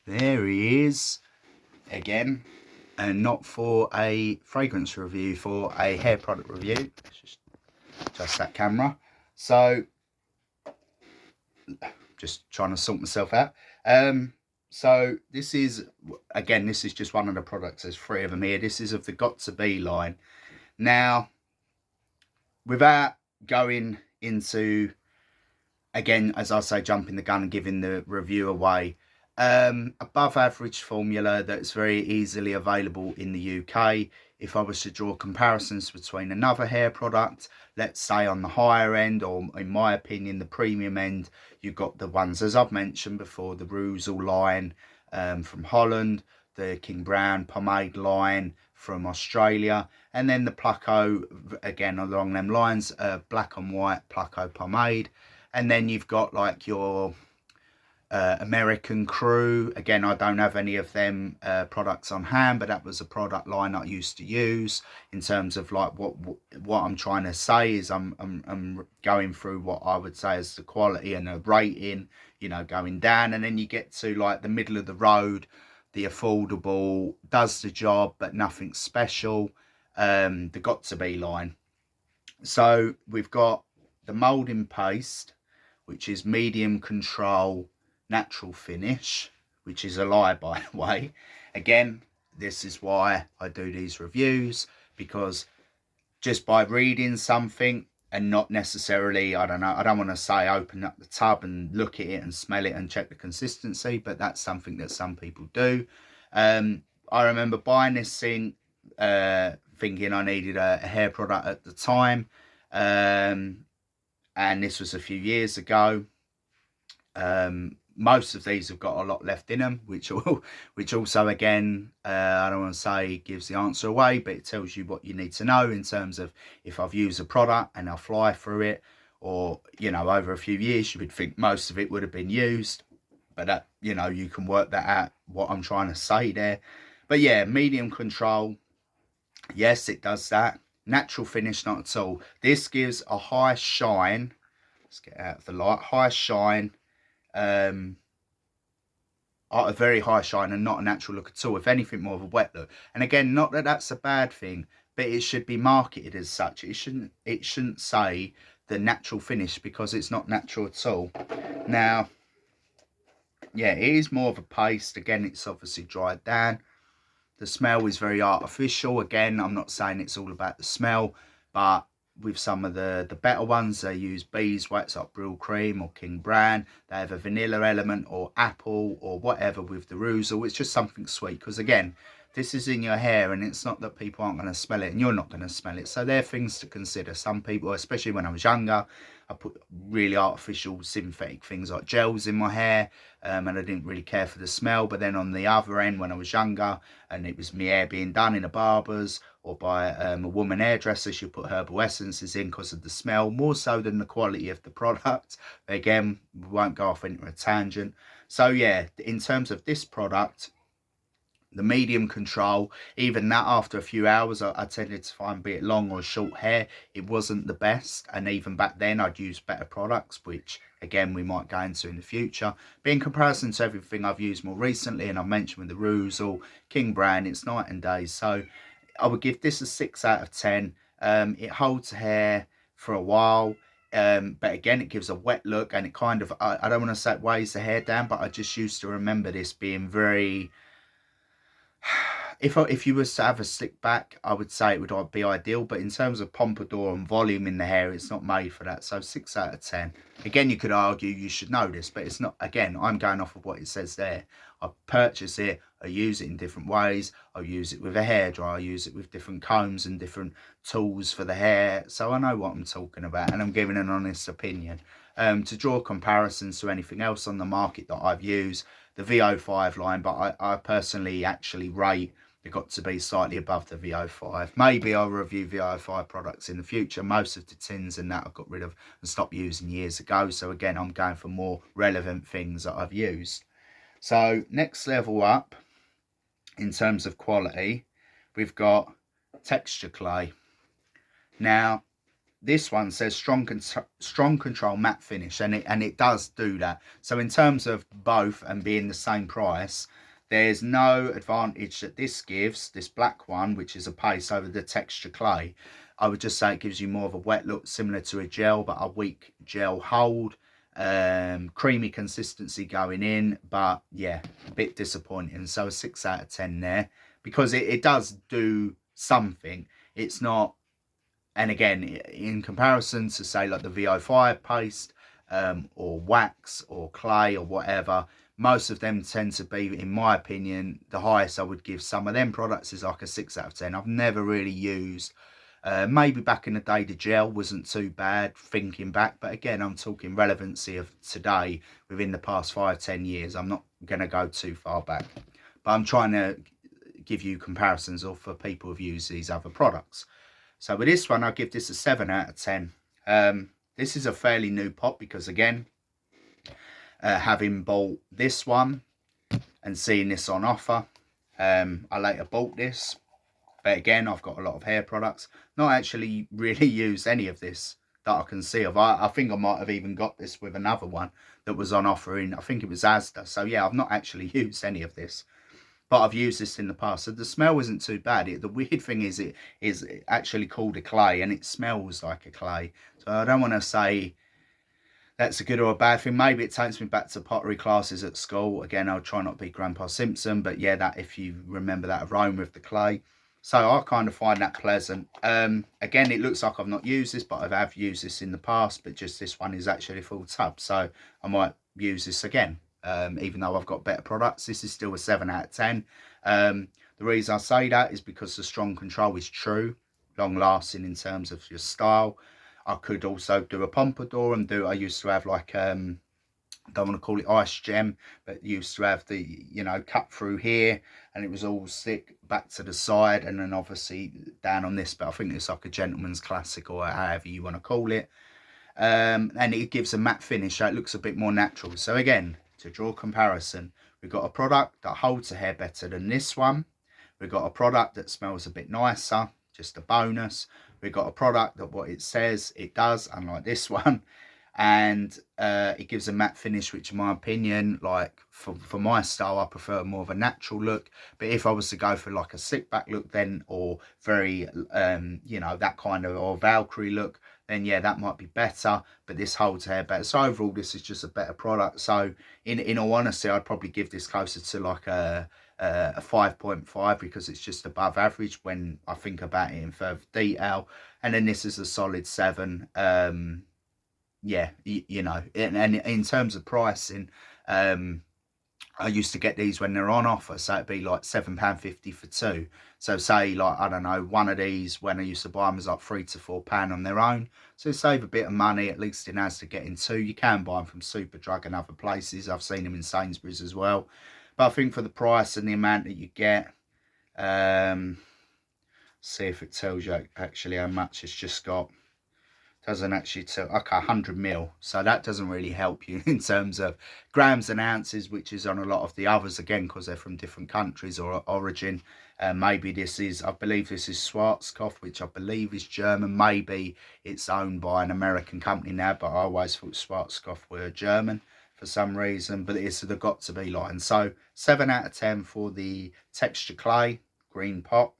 There he is again, and not for a fragrance review, for a hair product review. Let's just adjust that camera. So, just trying to sort myself out. So this is, again, this is just one of the products. There's 3 of them here. This is of the got2b line. Now, without going into, again, as I say, jumping the gun and giving the review away, above average formula that's very easily available in the UK. If I was to draw comparisons between another hair product, let's say on the higher end, or in my opinion the premium end, you've got the ones as I've mentioned before, the Ruzel line from Holland, the King Brown pomade line from Australia, and then the Plucko, again along them lines, black and white Plucko pomade. And then you've got like your American Crew. Again, I don't have any of them products on hand, but that was a product line I used to use. In terms of like what I'm trying to say is I'm going through what I would say is the quality and a rating, you know, going down, and then you get to like the middle of the road, the affordable, does the job but nothing special, the got2b line. So we've got the moulding paste, which is medium control natural finish, which is a lie, by the way. Again, this is why I do these reviews, because just by reading something and not necessarily, I don't want to say open up the tub and look at it and smell it and check the consistency, but that's something that some people do. I remember buying this thing thinking I needed a hair product at the time, and this was a few years ago. Most of these have got a lot left in them, which also, again, I don't want to say gives the answer away, but it tells you what you need to know in terms of if I've used a product and I'll fly through it, or, you know, over a few years, you would think most of it would have been used, but that, you know, you can work that out, what I'm trying to say there. But yeah, medium control, yes, it does that. Natural finish, not at all. This gives a high shine. Let's get out of the light. High shine, a very high shine, and not a natural look at all. If anything, more of a wet look. And again, not that that's a bad thing, but it should be marketed as such. It shouldn't say the natural finish, because it's not natural at all. Now, yeah, it is more of a paste. Again, it's obviously dried down. The smell is very artificial. Again, I'm not saying it's all about the smell, but with some of the better ones, they use beeswax like Brill Cream or King Brown. They have a vanilla element or apple or whatever with the Ruzel. It's just something sweet, because again, this is in your hair, and it's not that people aren't going to smell it and you're not going to smell it. So there are things to consider. Some people, especially when I was younger, I put really artificial synthetic things like gels in my hair, and I didn't really care for the smell. But then on the other end, when I was younger and it was my hair being done in a barber's or by a woman hairdresser, she'll put herbal essences in because of the smell, more so than the quality of the product. Again, we won't go off into a tangent. So yeah, in terms of this product, the medium control, even that after a few hours, I tended to find, be it long or short hair, it wasn't the best. And even back then, I'd use better products, which again we might go into in the future. But in comparison to everything I've used more recently, and I've mentioned with the Ruzel, King Brown, it's night and day. So I would give this a 6 out of 10. It holds hair for a while. But again, it gives a wet look, and it kind of, I don't want to say it weighs the hair down, but I just used to remember this being very, if you was to have a slick back, I would say it would be ideal. But in terms of pompadour and volume in the hair, it's not made for that. So 6 out of 10. Again, you could argue you should know this, but it's not. Again, I'm going off of what it says there. I purchase it, I use it in different ways. I use it with a hairdryer, I use it with different combs and different tools for the hair. So I know what I'm talking about, and I'm giving an honest opinion. To draw comparisons to anything else on the market that I've used, the VO5 line, but I personally actually rate the got2b slightly above the VO5. Maybe I'll review VO5 products in the future. Most of the tins and that I got rid of and stopped using years ago. So again, I'm going for more relevant things that I've used. So next level up in terms of quality, we've got texture clay. Now, this one says strong control matte finish, and it does do that. So in terms of both and being the same price, there's no advantage that this gives, this black one, which is a paste, over the texture clay. I would just say it gives you more of a wet look, similar to a gel, but a weak gel hold. Creamy consistency going in, but yeah, a bit disappointing. So a 6 out of 10 there, because it does do something. It's not, and again, in comparison to say like the VO5 paste, or wax or clay or whatever, most of them tend to be, in my opinion, the highest I would give some of them products is like a 6 out of 10. I've never really used, maybe back in the day the gel wasn't too bad thinking back, but again, I'm talking relevancy of today within the past 5-10 years. I'm not going to go too far back, but I'm trying to give you comparisons of for people who've used these other products. So with this one, I'll give this a 7 out of 10. This is a fairly new pot because, again, having bought this one and seeing this on offer, I later bought this. But again, I've got a lot of hair products. Not actually really used any of this that I can see of. I think I might have even got this with another one that was on offer in, I think it was Asda. So yeah, I've not actually used any of this, but I've used this in the past. So the smell isn't too bad. The weird thing is it is actually called a clay, and it smells like a clay. So I don't want to say that's a good or a bad thing. Maybe it takes me back to pottery classes at school. Again, I'll try not to be Grandpa Simpson, but yeah, that, if you remember that aroma of the clay. So I kind of find that pleasant. Again, it looks like I've not used this, but I have used this in the past, but just this one is actually a full tub. So I might use this again. Even though I've got better products, this is still a 7 out of 10. The reason I say that is because the strong control is true, long lasting in terms of your style. I could also do a pompadour and I used to have like, I don't want to call it ice gem, but used to have the, you know, cut through here, and it was all stick back to the side, and then obviously down on this, but I think it's like a gentleman's classic, or however you want to call it. And it gives a matte finish, so it looks a bit more natural. So again, to draw a comparison, we've got a product that holds the hair better than this one. We've got a product that smells a bit nicer, just a bonus. We've got a product that what it says it does, unlike this one. And it gives a matte finish, which in my opinion, like for my style, I prefer more of a natural look. But if I was to go for like a slick back look then, or very you know, that kind of, or Valkyrie look, then yeah, that might be better. But this holds hair better. So overall, this is just a better product. So in all honesty, I'd probably give this closer to like a 5.5, because it's just above average when I think about it in further detail. And then this is a solid 7. Yeah, you know, and in terms of pricing, I used to get these when they're on offer, so it'd be like £7.50 for 2. So say like, I don't know, one of these when I used to buy them was like £3 to £4 on their own. So save a bit of money, at least in as to getting 2. You can buy them from Superdrug and other places. I've seen them in Sainsbury's as well. But I think for the price and the amount that you get, see if it tells you actually how much it's just got. Doesn't actually tell. Okay, 100 mil. So that doesn't really help you in terms of grams and ounces, which is on a lot of the others, again, because they're from different countries or origin. Maybe this is, I believe this is Schwarzkopf, which I believe is German. Maybe it's owned by an American company now, but I always thought Schwarzkopf were German for some reason. But it's the got2b line. So 7 out of 10 for the texture clay, green pot.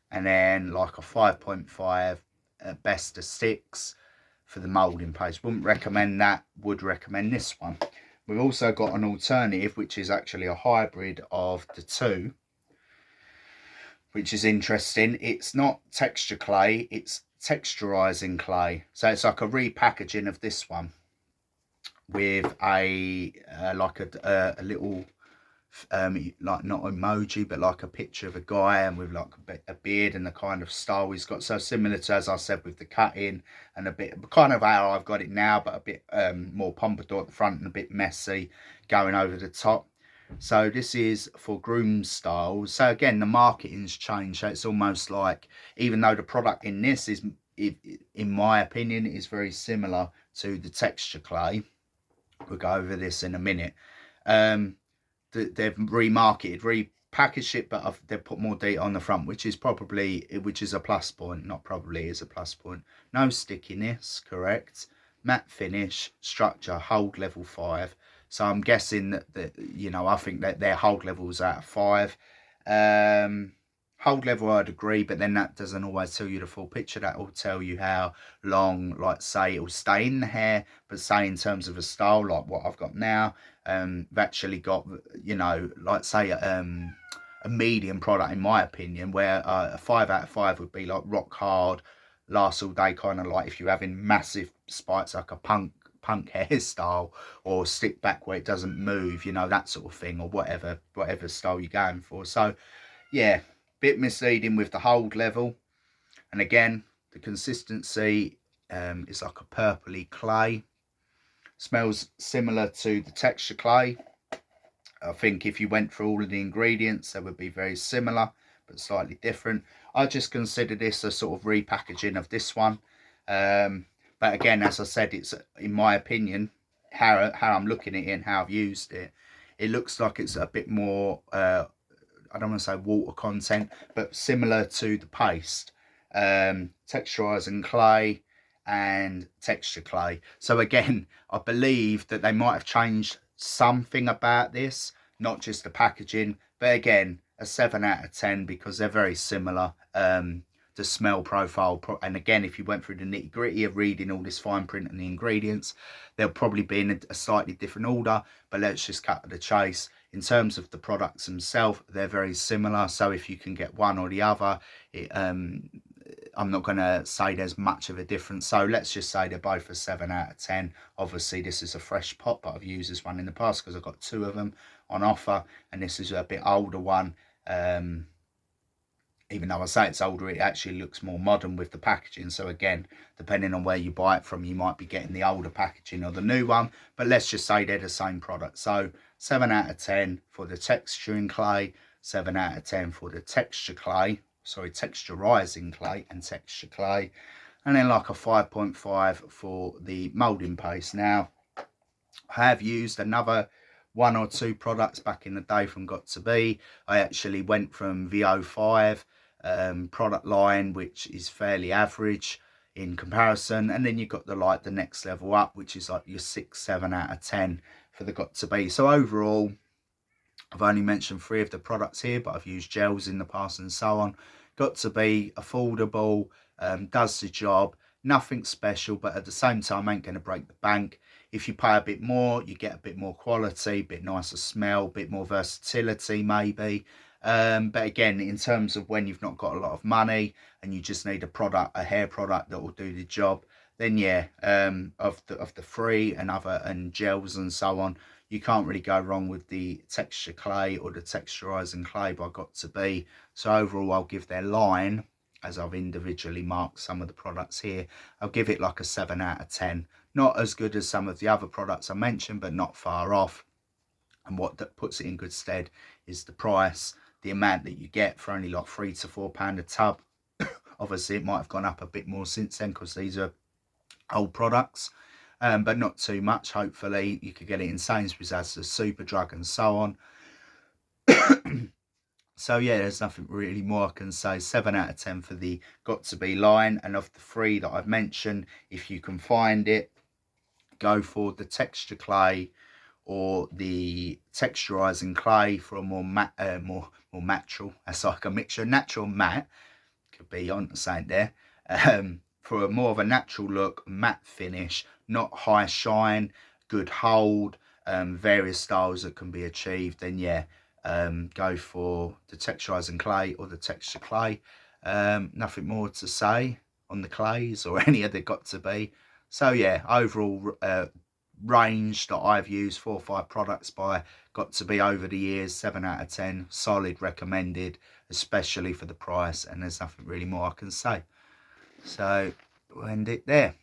And then like a 5.5. Best of 6 for the moulding paste. Wouldn't recommend that, would recommend this one. We've also got an alternative, which is actually a hybrid of the two, which is interesting. It's not texture clay, it's texturizing clay. So it's like a repackaging of this one with a like a little like not emoji, but like a picture of a guy, and with like a beard and the kind of style he's got. So similar to, as I said, with the cutting, and a bit kind of how I've got it now, but a bit more pompadour at the front and a bit messy going over the top. So this is for groom styles. So again, the marketing's changed. So it's almost like, even though the product in this is, in my opinion, is very similar to the texture clay. We'll go over this in a minute. They've remarketed, packaged it, but they've put more detail on the front, which is a plus point. Not probably, is a plus point. No stickiness, correct. Matte finish, structure, hold level 5. So I'm guessing that you know, I think that their hold levels out of 5. Hold level, I'd agree, but then that doesn't always tell you the full picture. That will tell you how long, like say, it will stay in the hair, but say in terms of a style like what I've got now, they've actually got, you know, like say a medium product in my opinion, where a 5 out of 5 would be like rock hard, lasts all day, kind of like if you're having massive spikes like a punk hairstyle, or stick back where it doesn't move, you know, that sort of thing, or whatever style you're going for. So yeah, bit misleading with the hold level. And again, the consistency is like a purpley clay. Smells similar to the texture clay. I think if you went through all of the ingredients, they would be very similar, but slightly different. I just consider this a sort of repackaging of this one. But again, as I said, it's, in my opinion, how I'm looking at it and how I've used it, it looks like it's a bit more, I don't want to say water content, but similar to the paste, texturizing clay and texture clay. So again, I believe that they might have changed something about this, not just the packaging, but again, a 7 out of 10 because they're very similar. The smell profile, and again, if you went through the nitty gritty of reading all this fine print and the ingredients, they'll probably be in a slightly different order, but let's just cut to the chase. In terms of the products themselves, they're very similar, so if you can get one or the other, I'm not going to say there's much of a difference. So let's just say they're both a 7 out of 10. Obviously, this is a fresh pot, but I've used this one in the past because I've got 2 of them on offer, and this is a bit older one. Even though I say it's older, it actually looks more modern with the packaging. So again, depending on where you buy it from, you might be getting the older packaging or the new one, but let's just say they're the same product. So 7 out of 10 for the texturing clay, 7 out of 10 for the texturizing clay and texture clay, and then like a 5.5 for the molding paste. Now, I have used another 1 or 2 products back in the day from got2b. I actually went from VO5 product line, which is fairly average in comparison, and then you've got the next level up, which is like your 6-7 out of 10 for the got2b. So overall, I've only mentioned 3 of the products here, but I've used gels in the past and so on. Got2b, affordable, does the job, nothing special, but at the same time ain't going to break the bank. If you pay a bit more, you get a bit more quality, a bit nicer smell, a bit more versatility maybe. But again, in terms of when you've not got a lot of money and you just need a hair product that will do the job, then yeah, of the 3 and gels and so on, you can't really go wrong with the texture clay or the texturizing clay by got2b. So overall, I'll give their line, as I've individually marked some of the products here, I'll give it like a 7 out of 10. Not as good as some of the other products I mentioned, but not far off. And what that puts it in good stead is the price, the amount that you get for only like £3 to £4 a tub. Obviously, it might have gone up a bit more since then because these are old products, but not too much. Hopefully, you could get it in Sainsbury's as a super drug and so on. So yeah, there's nothing really more I can say. 7 out of 10 for the got2b line, and of the 3 that I've mentioned, if you can find it, go for the texture clay or the texturizing clay for a more natural. That's like a mixture, natural matte, could be on saying there, for a more of a natural look, matte finish, not high shine, good hold, various styles that can be achieved. Then yeah, go for the texturizing clay or the texture clay. Nothing more to say on the clays or any of the got2b. So yeah, overall range that I've used, 4 or 5 products by got2b over the years, 7 out of 10, solid, recommended, especially for the price, and there's nothing really more I can say. So we'll end it there.